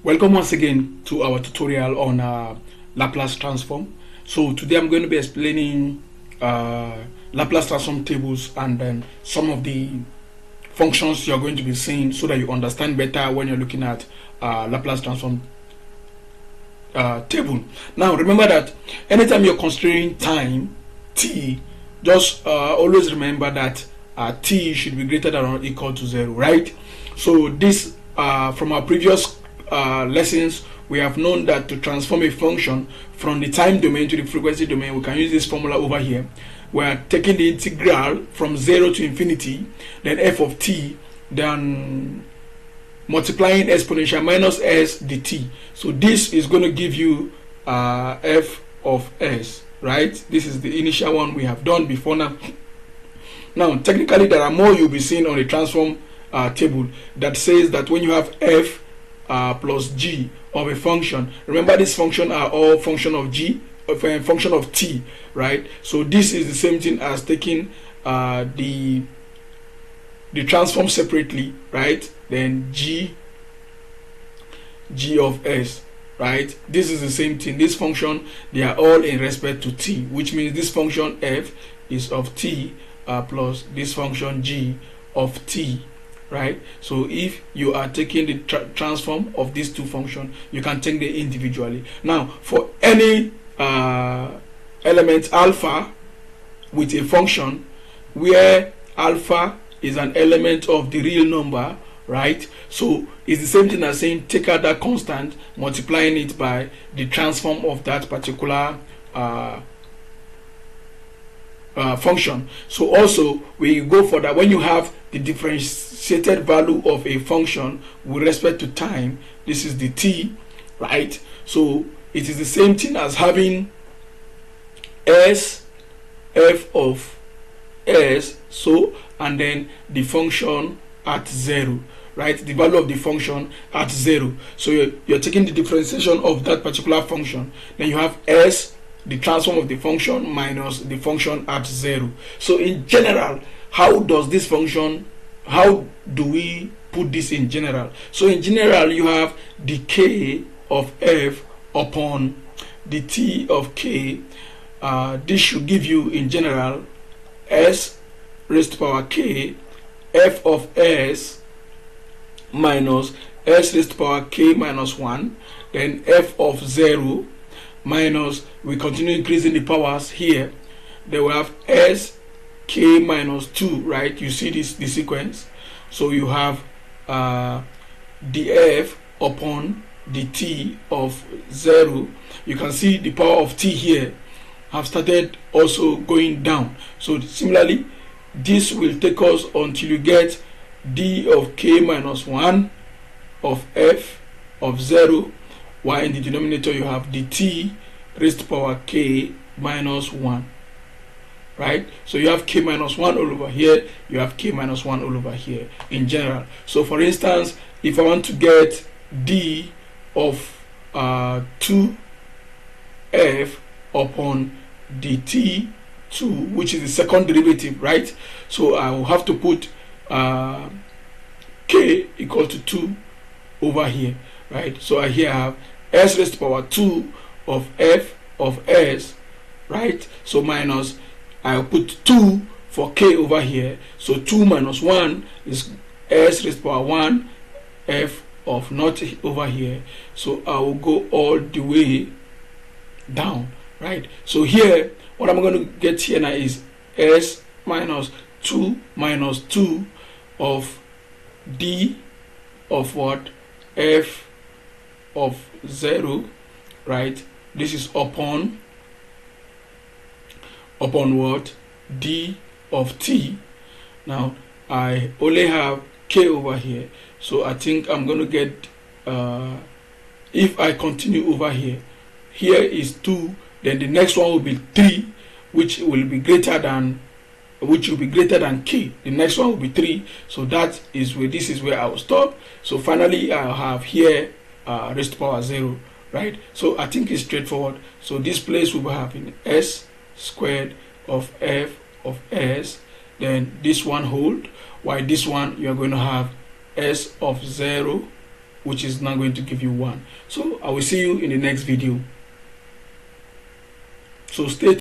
Welcome once again to our tutorial on Laplace transform. So today I'm going to be explaining Laplace transform tables and then some of the functions you're going to be seeing so that you understand better when you're looking at Laplace transform table. Now remember that anytime you're considering time t, just always remember that t should be greater than or equal to 0, right? So this from our previous lessons, we have known that to transform a function from the time domain to the frequency domain, we can use this formula over here. We are taking the integral from 0 to infinity, then f of t, then multiplying exponential minus s dt. So this is going to give you f of s, right? This is the initial one we have done before now. Now, technically, there are more you'll be seeing on the transform table that says that when you have f plus g of a function, remember these functions are all function of g, of a function of t, right? So this is the same thing as taking the transform separately, right? Then g of s, right? This is the same thing. This function, they are all in respect to t, which means this function f is of t plus this function g of t, right? So if you are taking the transform of these two functions, you can take them individually. Now for any element alpha with a function where alpha is an element of the real number, right? So it's the same thing as saying take out that constant, multiplying it by the transform of that particular function. So also we go for that when you have the differentiated value of a function with respect to time. This is the t, right? So it is the same thing as having s f of s, so, and then the function at 0, right? The value of the function at 0. So you're taking the differentiation of that particular function, then you have s, the transform of the function, minus the function at 0. So in general, how do we put this in general? So in general, you have the k of f upon the t of k. This should give you in general s raised to power k f of s minus s raised to power k minus 1, then f of 0 minus, we continue increasing the powers here, then we have s k minus 2, right? You see this, the sequence. So you have the f upon the t of 0. You can see the power of t here have started also going down. So similarly, this will take us until you get d of k minus 1 of f of 0, while in the denominator you have the t raised to power k minus 1, right? So you have k minus 1 all over here, you have k minus 1 all over here in general. So for instance, if I want to get d of 2f upon dt2, which is the second derivative, right? So I will have to put k equal to 2 over here, right? So I here have s raised to power 2 of f of s, right? So minus, I'll put 2 for k over here. So 2 minus 1 is s raised to power 1 f of naught over here. So I will go all the way down, right? So here, what I'm going to get here now is s minus 2 of d of what? F of 0, right? This is upon what? D of t. Now I only have k over here, so I think I'm going to get if I continue over here, here is 2, then the next one will be 3, which will be greater than k. The next one will be 3. So that is where, this is where I will stop. So finally I'll have here raised to power 0, right? So I think it's straightforward. So this place we will have in s squared of f of s, then this one hold, while this one you are going to have s of 0 which is now going to give you 1. So I will see you in the next video. So stay tuned.